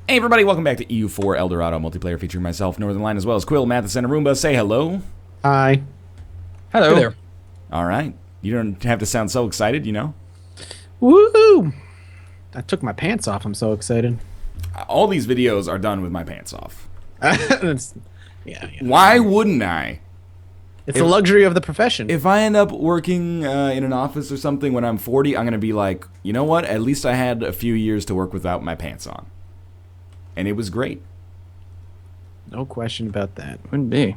Hey everybody, welcome back to EU4 El Dorado multiplayer featuring myself, Northern Line, as well as Quill, Matheson, and Roomba. Say hello. Hi. Hello. Hey there. All right. You don't have to sound so excited, you know? Woohoo! I took my pants off. I'm so excited. All these videos are done with my pants off. Yeah. Why wouldn't I? It's the luxury of the profession. If I end up working in an office or something when I'm 40, I'm going to be like, you know what? At least I had a few years to work without my pants on. And it was great. No question about that. Wouldn't be.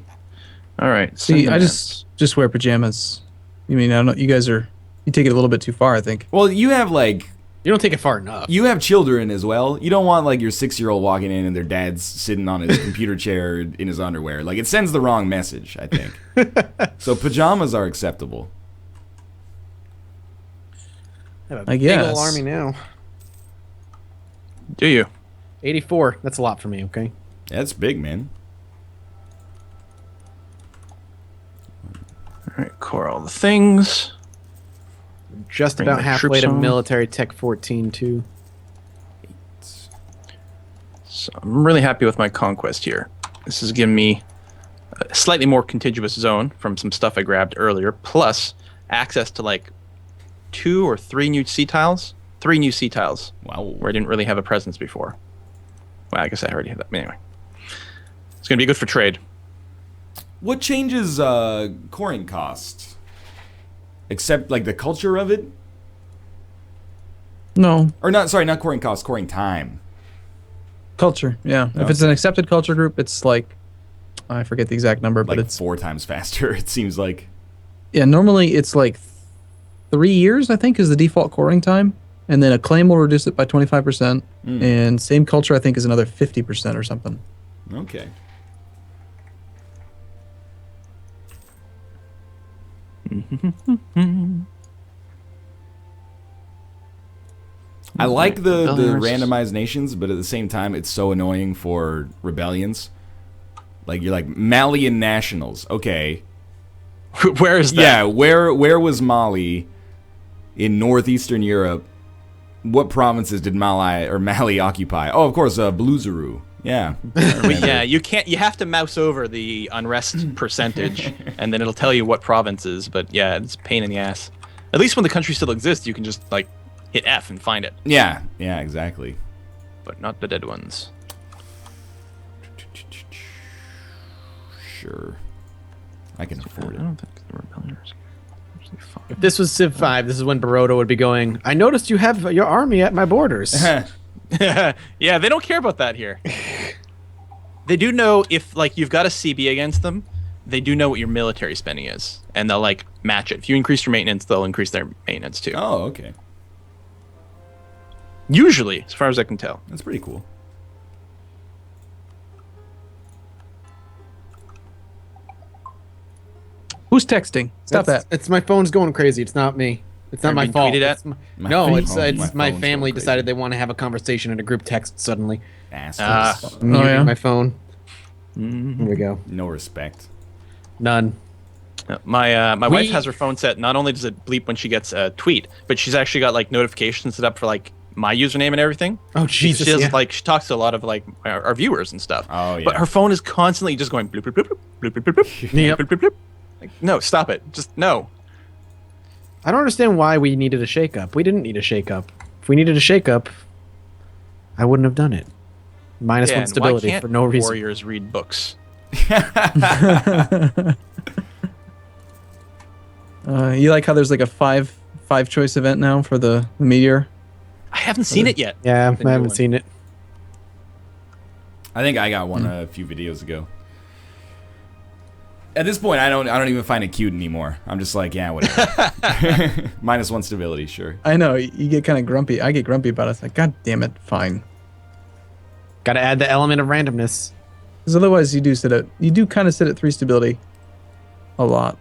All right. See, I just wear pajamas. I mean, I don't know. You guys you take it a little bit too far, I think. Well, you have You don't take it far enough. you have children as well. You don't want your 6-year-old walking in and their dad's sitting on his computer chair in his underwear. It sends the wrong message, I think. So pajamas are acceptable. I have a I big guess. old army now. Do you? 84. That's a lot for me, okay? That's big, man. All right. Core all the things. Just Bring about the halfway troops to on. military tech 14, too. So I'm really happy with my conquest here. This is giving me a slightly more contiguous zone from some stuff I grabbed earlier, plus access to 2 or 3 new sea tiles. 3 new sea tiles Wow. where I didn't really have a presence before. Well, I guess I already had that. Anyway, it's going to be good for trade. What changes coring cost? Except the culture of it? No. Or not, sorry, not coring cost, coring time. Culture, yeah. If it's an accepted culture group, it's I forget the exact number, but it's 4 times faster, it seems like. yeah. Normally, it's 3 years. I think is the default coring time, and then a claim will reduce it by 25%, and same culture I think is another 50% or something. Okay. I like the randomized nations, but at the same time, it's so annoying for rebellions. You're Malian nationals. Okay. Where is that? Yeah, where was Mali in northeastern Europe? What provinces did Mali occupy? Oh, of course, Bluzuru. Yeah. But yeah, you can't. You have to mouse over the unrest percentage, and then it'll tell you what provinces. But yeah, it's a pain in the ass. At least when the country still exists, you can just hit F and find it. Yeah, exactly. But not the dead ones. Sure. I can afford I it. don't think the rebellions are actually fine. If this was Civ 5, this is when Dorado would be going, I noticed you have your army at my borders. Yeah, they don't care about that here. They do know if you've got a CB against them, they do know what your military spending is, and they'll match it. If you increase your maintenance, they'll increase their maintenance too. Oh, okay. Usually, as far as I can tell. That's pretty cool. Who's texting? Stop that. It's my phone's going crazy. It's not me. It's not Are my you fault. tweeted at? It's My no, phone- it's my my phone's family going crazy. decided they want to have a conversation in a group text suddenly. Assholes. I'm muting yeah? my phone. Here we go. No respect. None. My wife has her phone set. Not only does it bleep when she gets a tweet, but she's actually got notifications set up for my username and everything. Oh Jesus! She has, Yeah. she talks to a lot of our viewers and stuff. Oh, yeah. But her phone is constantly just going bloop bloop bloop bloop bloop bloop bloop Yep. bloop bloop bloop. No, stop it. Just no. I don't understand why we needed a shakeup. We didn't need a shakeup. If we needed a shakeup, I wouldn't have done it. Minus Yeah, one and stability why can't for no reason. warriors read books? You like how there's a five choice event now for the meteor? I haven't seen it yet. Yeah, The I new haven't one. seen it. I think I got one a few videos ago. At this point, I don't even find it cute anymore. I'm just yeah, whatever. Minus 1 stability, sure. I know you get kind of grumpy. I get grumpy about it. It's God damn it, fine. Got to add the element of randomness. Because otherwise, you do kind of sit at 3 stability, a lot.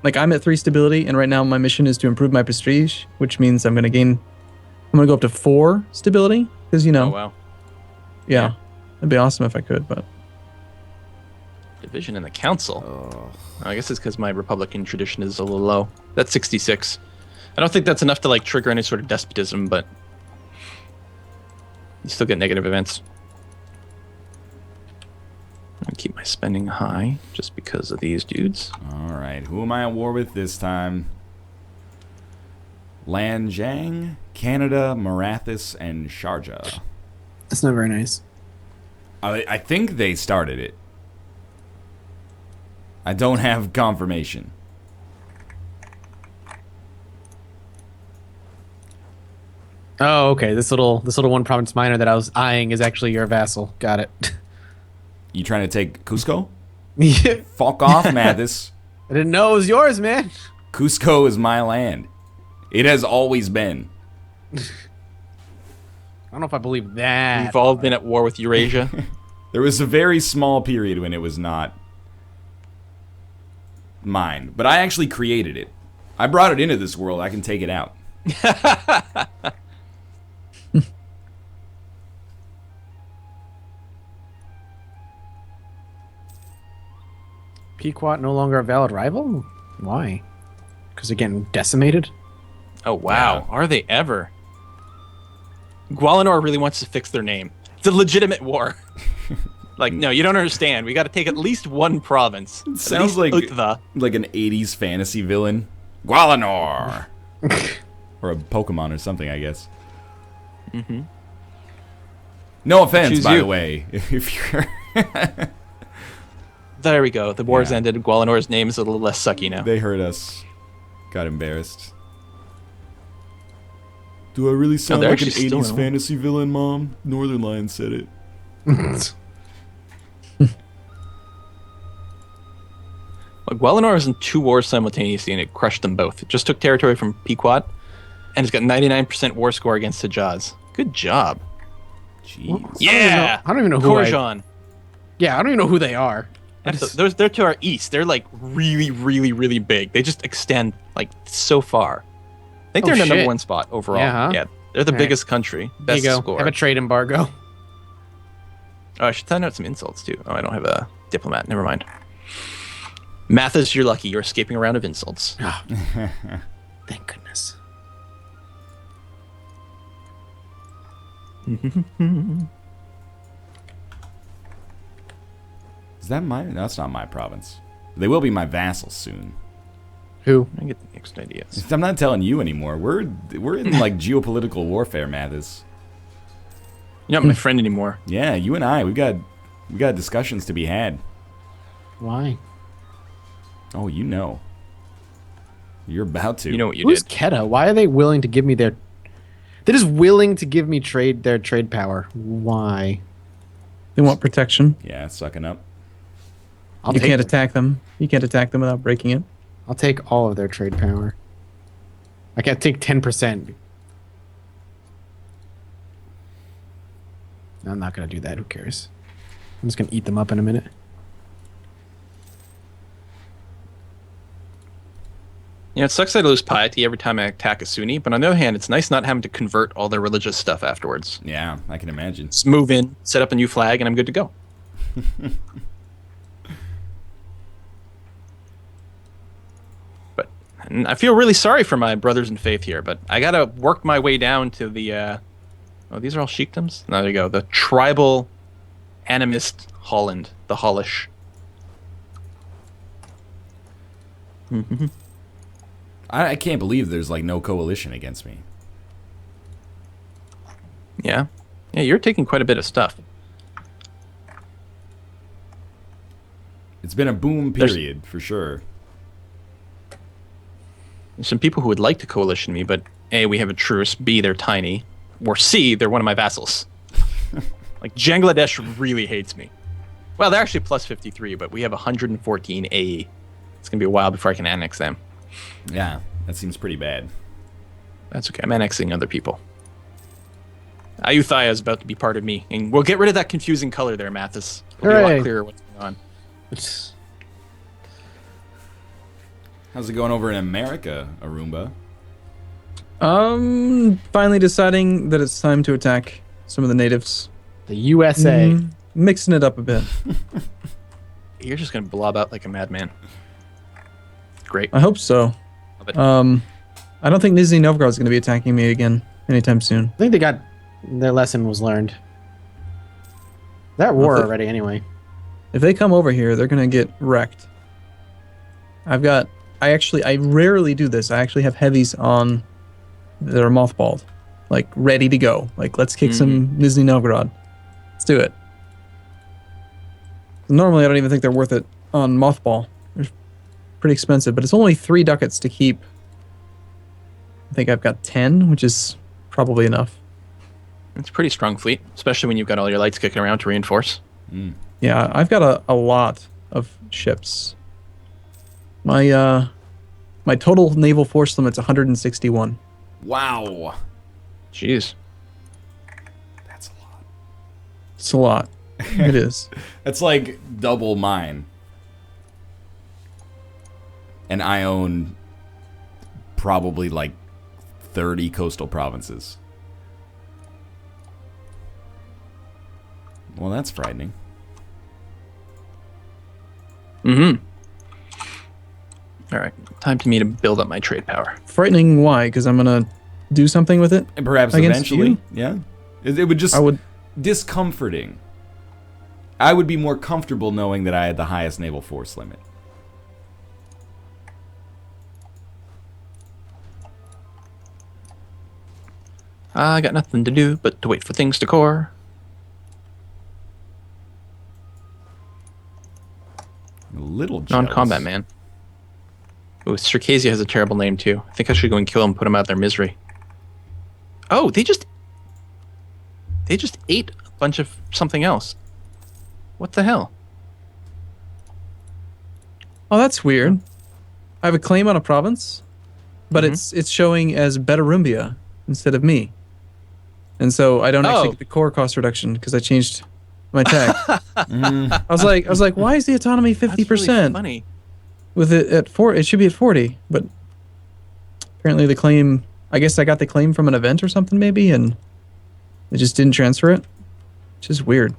I'm at 3 stability, and right now my mission is to improve my prestige, which means I'm gonna go up to 4 stability. Because Oh wow. yeah, it'd be awesome if I could, but Division in the council. I guess it's because my Republican tradition is a little low. That's 66. I don't think that's enough to trigger any sort of despotism, but You still get negative events. I'm gonna keep my spending high just because of these dudes. All right, who am I at war with this time? Lanjang, Canada, Marathis, and Sharjah. That's not very nice. I think they started it. I don't have confirmation. Oh, okay. This little one province minor that I was eyeing is actually your vassal. Got it. You trying to take Cusco? Yeah. Fuck off, Mathis. I didn't know it was yours, man. Cusco is my land. It has always been. I don't know if I believe that. We've all been at war with Eurasia. There was a very small period when it was not mine, but I actually created it. I brought it into this world. I can take it out. Pequot no longer a valid rival? Why? Because they're getting decimated? Oh, wow. Yeah. Are they ever? Gualanor really wants to fix their name. It's a legitimate war. Like, no, you don't understand. We got to take at least one province. It sounds like an 80s fantasy villain. Gualanor! Or a Pokemon or something, I guess. Mm-hmm. No offense, Choose by you. the way. If you're... There we go. The war's Yeah. ended. Gualanor's name is a little less sucky now. They heard us. Got embarrassed. Do I really sound they're like an actually still 80s in. fantasy villain, Mom? Northern Lion said it. Like, Gualanor was in 2 wars simultaneously, and it crushed them both. It just took territory from Pequot, and it's got 99% war score against Hejaz. Good job. Jeez. Yeah! I don't even know who I... Korjan. Yeah, I don't even know who they are. They're to our east. They're like really, really, really big. They just extend like so far. I think they're in the shit. number 1 spot overall. Yeah, huh? Yeah, they're the All right. biggest country. There Best you go. score. Have a trade embargo. Oh, I should send out some insults too. Oh, I don't have a diplomat. Never mind. Mathis, you're lucky. You're escaping a round of insults. Thank goodness. Is that my... That's not my province. They will be my vassals soon. Who? I get the next ideas. I'm not telling you anymore. We're in like geopolitical warfare, Mathis. You're not my friend anymore. Yeah, you and I, we got discussions to be had. Why? Oh, you know. You're about to. You know what you Who's did. Keta? Why are they willing to give me their... They're just willing to give me their trade power. Why? They want protection. Yeah, sucking up. I'll You take can't attack them. You can't attack them without breaking it. I'll take all of their trade power. I can't take 10%. No, I'm not going to do that. Who cares? I'm just going to eat them up in a minute. Yeah, it sucks that I lose piety every time I attack a Sunni, but on the other hand, it's nice not having to convert all their religious stuff afterwards. Yeah, I can imagine. Just move in, set up a new flag, and I'm good to go. But and I feel really sorry for my brothers in faith here, but I gotta work my way down to the oh, these are all sheikdoms? No, there you go. The tribal animist Holland, the Hollish. I can't believe there's like no coalition against me. Yeah. Yeah, you're taking quite a bit of stuff. It's been a boom period for sure. There's some people who would like to coalition me, but A, we have a truce, B, they're tiny, or C, they're one of my vassals. Like, Bangladesh really hates me. Well, they're actually plus 53, but we have 114 AE. It's going to be a while before I can annex them. Yeah, that seems pretty bad. That's okay. I'm annexing other people. Ayutthaya is about to be part of me, and we'll get rid of that confusing color there, Mathis. It'll be a lot Hooray. clearer what's going on. How's it going over in America, Arumba? Finally deciding that it's time to attack some of the natives. The USA. Mixing it up a bit. You're just going to blob out like a madman. Great. I hope so. Love it. I don't think Nizhny Novgorod is going to be attacking me again anytime soon. I think they got Their lesson was learned. They're at war already, anyway. If they come over here, they're gonna get wrecked. I rarely do this. I actually have heavies on that are mothballed, like ready to go. Like, let's kick some Nizhny Novgorod. Let's do it. Normally, I don't even think they're worth it on mothball. They're pretty expensive, but it's only 3 ducats to keep. I think I've got 10, which is probably enough. It's a pretty strong fleet, especially when you've got all your lights kicking around to reinforce. Yeah, I've got a lot of ships. My total naval force limit's 161. Wow. Jeez. That's a lot. It's a lot. It is. That's like double mine. And I own probably like 30 coastal provinces. Well, that's frightening. All right, time to me to build up my trade power. Frightening. Why? Because I'm gonna do something with it. And perhaps against eventually, you? yeah. It would just discomforting. I would be more comfortable knowing that I had the highest naval force limit. I got nothing to do but to wait for things to core. A little jealous. Non-combat man. Ooh, Circassia has a terrible name too. I think I should go and kill them and put them out of their misery. Oh, they just ate a bunch of something else. What the hell? Oh, that's weird. I have a claim on a province, but it's showing as Betarumbia instead of me. And so I don't actually get the core cost reduction because I changed my tag. I was like, why is the autonomy 50%? That's really funny. With it at 4, it should be at 40, but apparently the claim, I guess I got the claim from an event or something maybe, and it just didn't transfer it, which is weird.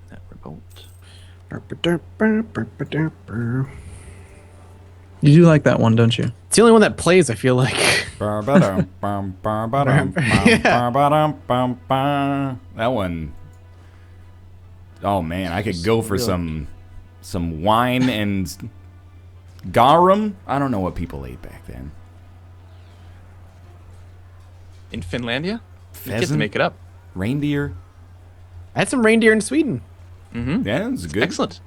That revolt. You do like that one, don't you? It's the only one that plays, I feel like. That one. Oh man, I could go for some wine and garum. I don't know what people ate back then. In Finlandia? You get to Pheasant? make it up. Reindeer. I had some reindeer in Sweden. Yeah, it was good. Excellent.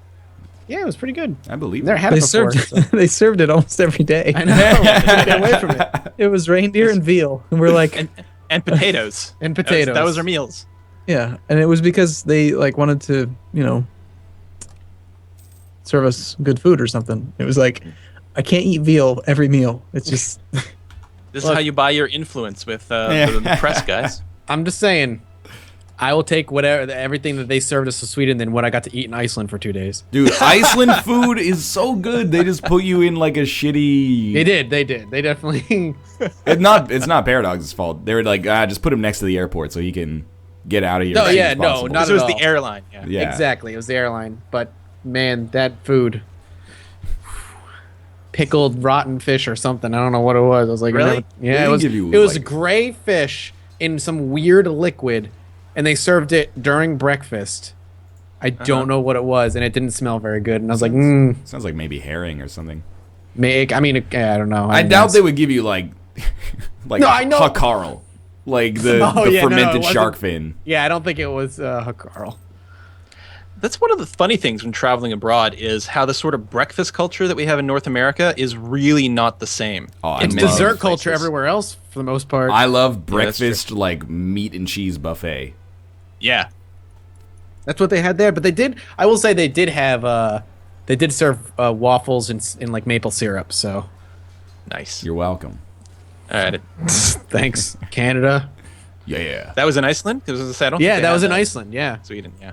Yeah, it was pretty good. I believe Never it. had it before. They served it almost every day. I know. Get away from it. It was reindeer and veal, and we're like, And potatoes. And potatoes. That was our meals. yeah, and it was because they like wanted to, serve us good food or something. It was like, I can't eat veal every meal. It's just This is how you buy your influence with the press, guys. I'm just saying, I will take everything that they served us in Sweden than what I got to eat in Iceland for 2 days. Dude, Iceland food is so good. They just put you in like a shitty. They did. They definitely. It's not Paradox's fault. They were like, just put him next to the airport so he can get out of here. No, as soon yeah, as no, possible. not This at was all. the airline. Yeah. Yeah. Exactly. It was the airline. But man, that food. Pickled rotten fish or something. I don't know what it was. I was like, Really? Yeah, They it was. give you, It was like- gray fish in some weird liquid, and they served it during breakfast. I don't know what it was, and it didn't smell very good. And I was like, Sounds like maybe herring or something. I don't know. I doubt they would give you like No, I know. hakarl, like the Oh, yeah, no, fermented it wasn't. shark fin. Yeah, I don't think it was Carl. That's one of the funny things when traveling abroad is how the sort of breakfast culture that we have in North America is really not the same. Oh, I It's love dessert culture places. everywhere else for the most part. I love that's breakfast like meat and cheese buffet. Yeah. That's what they had there. But they did. I will say they did have. They did serve waffles in like maple syrup. So Nice. You're welcome. All right. thanks, Canada. Yeah. That was in Iceland? Because I don't think Yeah, they that had was in Iceland. Yeah. Sweden, yeah.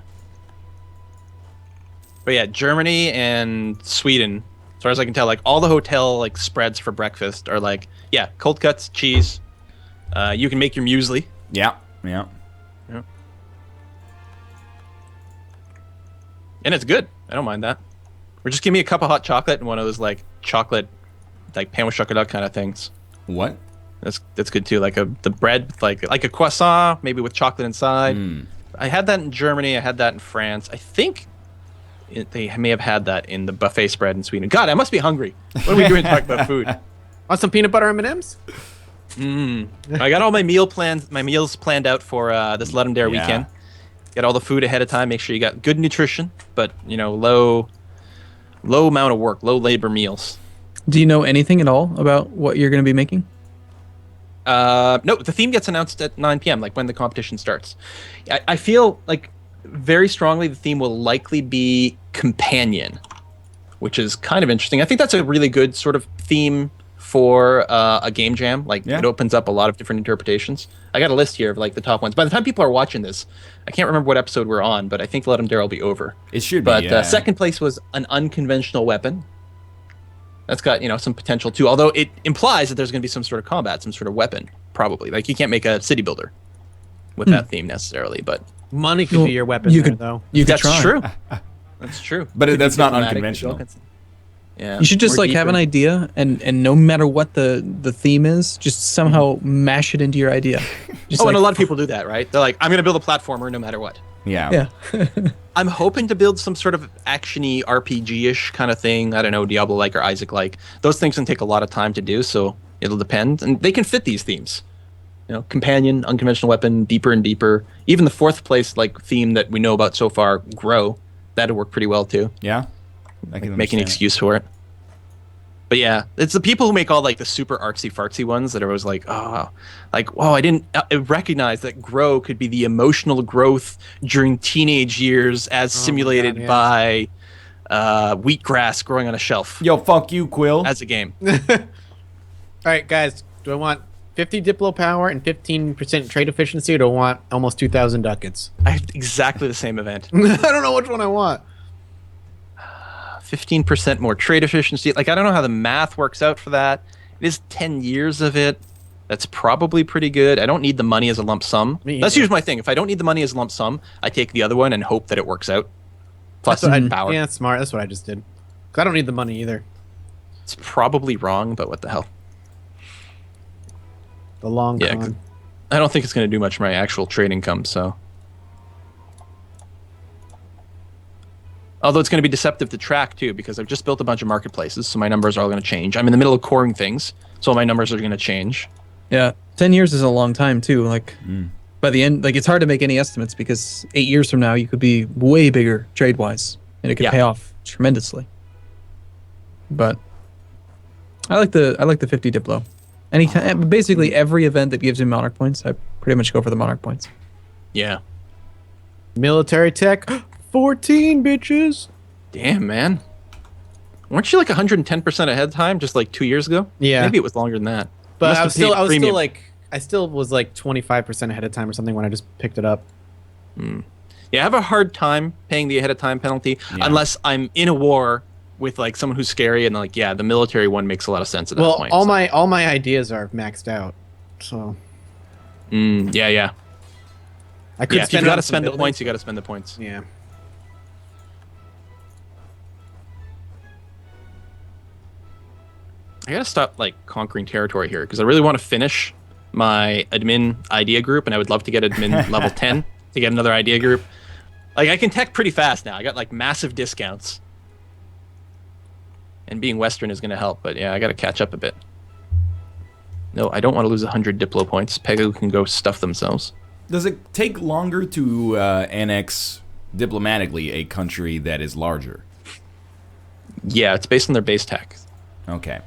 But yeah, Germany and Sweden, as far as I can tell, like all the hotel like spreads for breakfast are like, yeah, cold cuts, cheese. You can make your muesli. Yeah. And it's good. I don't mind that. Or just give me a cup of hot chocolate and one of those like chocolate, like pan with chocolate kind of things. What? That's good too. Like the bread, like a croissant, maybe with chocolate inside. I had that in Germany. I had that in France. I think they may have had that in the buffet spread in Sweden. God, I must be hungry. What are we doing talking about food? Want some peanut butter M&Ms? I got all my meals planned out for this Let 'em Dare weekend. Get all the food ahead of time. Make sure you got good nutrition, but low amount of work, low labor meals. Do you know anything at all about what you're going to be making? No, the theme gets announced at 9 p.m., like when the competition starts. I feel like very strongly the theme will likely be companion, which is kind of interesting. I think that's a really good sort of theme for a game jam. Like it opens up a lot of different interpretations. I got a list here of like the top ones. By the time people are watching this, I can't remember what episode we're on, but I think Let 'em Dare will be over. It should be. But second place was an unconventional weapon. That's got some potential too. Although it implies that there's going to be some sort of combat, some sort of weapon, probably. Like you can't make a city builder with that theme necessarily, but money could be your weapon. Though. That's try. true. That's true. But that's not unconventional. Yeah. You should just have an idea, and no matter what the theme is, just somehow mash it into your idea. Just and a lot of people do that, right? They're like, I'm going to build a platformer no matter what. Yeah. I'm hoping to build some sort of action-y, RPG-ish kind of thing. I don't know, Diablo-like or Isaac-like. Those things can take a lot of time to do, so it'll depend. And they can fit these themes. Companion, unconventional weapon, deeper and deeper. Even the fourth place theme that we know about so far, grow, that'll work pretty well too. Yeah. I can make an excuse for it. But yeah, it's the people who make all the super artsy-fartsy ones that are always I didn't recognize that grow could be the emotional growth during teenage years as simulated by wheatgrass growing on a shelf. Yo, fuck you, Quill. As a game. All right, guys. Do I want 50 Diplo power and 15% trade efficiency, or do I want almost 2,000 ducats? I have exactly the same event. I don't know which one I want. 15% more trade efficiency. I don't know how the math works out for that. It is 10 years of it. That's probably pretty good. I don't need the money as a lump sum. That's usually my thing. If I don't need the money as a lump sum, I take the other one and hope that it works out. Plus power. Yeah, that's smart. That's what I just did. 'Cause I don't need the money either. It's probably wrong, but what the hell? The long con. I don't think it's going to do much for my actual trade income, so. Although it's going to be deceptive to track, too, because I've just built a bunch of marketplaces, so my numbers are all going to change. I'm in the middle of coring things, so my numbers are going to change. Yeah, 10 years is a long time, too. By the end, it's hard to make any estimates, because 8 years from now, you could be way bigger trade-wise, and it could pay off tremendously. But I like the 50 Diplo. Anytime, basically every event that gives me Monarch points, I pretty much go for the Monarch points. Yeah. Military tech, 14 bitches. Damn, man. Weren't you 110% ahead of time just 2 years ago? Yeah. Maybe it was longer than that. But I still was 25% ahead of time or something when I just picked it up. Yeah, I have a hard time paying the ahead of time penalty unless I'm in a war with someone who's scary and the military one makes a lot of sense at that point. All my ideas are maxed out, so. Yeah. I could if you got to spend the points. You got to spend the points. Yeah. I gotta stop conquering territory here because I really want to finish my admin idea group, and I would love to get admin level 10 to get another idea group. I can tech pretty fast now. I got massive discounts. And being Western is going to help, but yeah, I got to catch up a bit. No, I don't want to lose 100 Diplo points. Pegu can go stuff themselves. Does it take longer to annex diplomatically a country that is larger? Yeah, it's based on their base tech. Okay.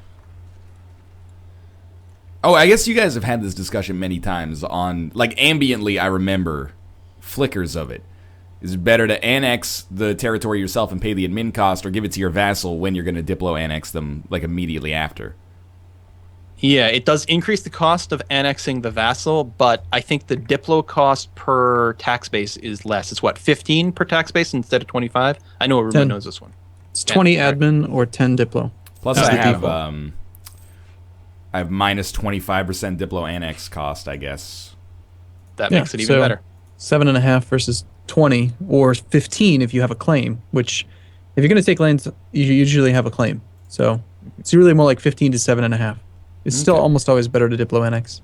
Oh, I guess you guys have had this discussion many times on, ambiently, I remember flickers of it. Is it better to annex the territory yourself and pay the admin cost, or give it to your vassal when you're going to Diplo annex them, immediately after? Yeah, it does increase the cost of annexing the vassal, but I think the Diplo cost per tax base is less. It's 15 per tax base instead of 25? I know everyone knows this one. It's 20 admin or 10 Diplo. Plus I have minus 25% Diplo annex cost, I guess. That makes it even better. 7.5 versus 20 or 15 if you have a claim, which if you're going to take lands, you usually have a claim. So it's really more 15 to 7.5. It's still Okay. almost always better to Diplo annex.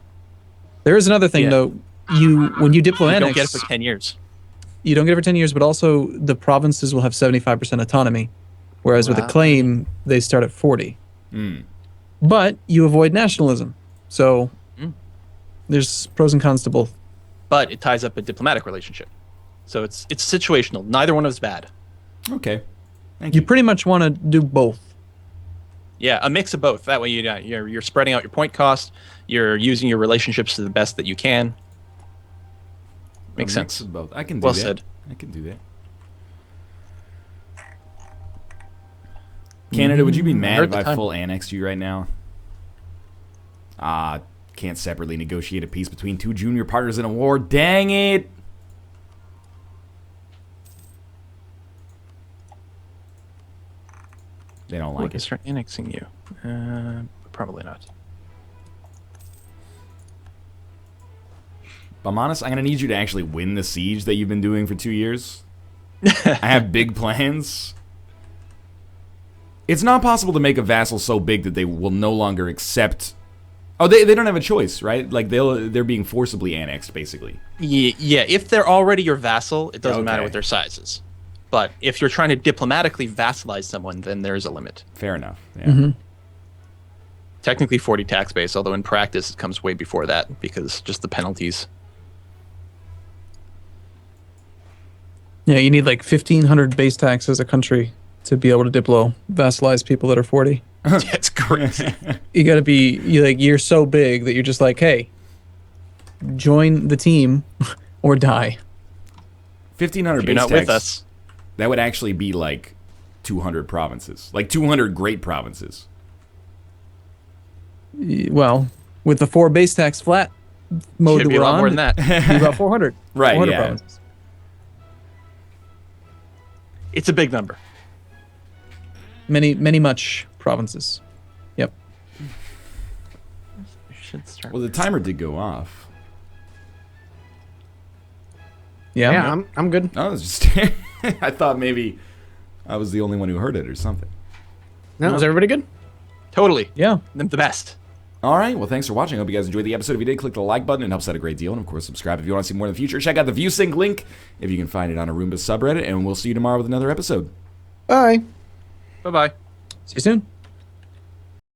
There is another thing Yeah. though. When you Diplo You annex, don't get it for 10 years. you don't get it for 10 years, but also the provinces will have 75% autonomy, whereas with a Wow. claim they start at 40. Mm. But you avoid nationalism, so there's pros and cons to both. But it ties up a diplomatic relationship. So it's situational. Neither one is bad. Okay. Thank You you. pretty much want to do both. Yeah, a mix of both. That way you're spreading out your point cost. You're using your relationships to the best that you can. Makes A mix sense. of both. I can do Well that. said. I can do that. Canada, would you be mad heard if the I time. full annexed you right now? Can't separately negotiate a peace between two junior partners in a war. Dang it! They don't Would like I it. start annexing you? Probably not. If I'm honest, I'm going to need you to actually win the siege that you've been doing for 2 years. I have big plans. It's not possible to make a vassal so big that they will no longer accept... Oh, they don't have a choice, right? Like, they're being forcibly annexed, basically. Yeah, if they're already your vassal, it doesn't matter Okay. what their size is. But if you're trying to diplomatically vassalize someone, then there's a limit. Fair enough. Yeah. Technically 40 tax base, although in practice it comes way before that because just the penalties. Yeah, you need like 1,500 base tax as a country to be able to Diplo vassalize people that are 40. That's crazy. You got to be you're so big that you're just like, hey, join the team or die. 1,500 If base you're not tax, with us. that would actually be like 200 provinces. Like 200 great provinces. Well, with the 4 base tax flat mode Should that be a we're lot on, more than that. it'd be about 400. Right, 400 yeah. provinces. It's a big number. Many much provinces. Yep. You should start. Well, the timer did go off. Yeah. Yeah, I'm good. I was just... I thought maybe I was the only one who heard it or something. No, is everybody good? Totally. Yeah. Them the best. All right. Well, thanks for watching. I hope you guys enjoyed the episode. If you did, click the like button. It helps out a great deal. And, of course, subscribe if you want to see more in the future. Check out the ViewSync link if you can find it on a Roomba subreddit. And we'll see you tomorrow with another episode. Bye. Bye-bye. See you soon.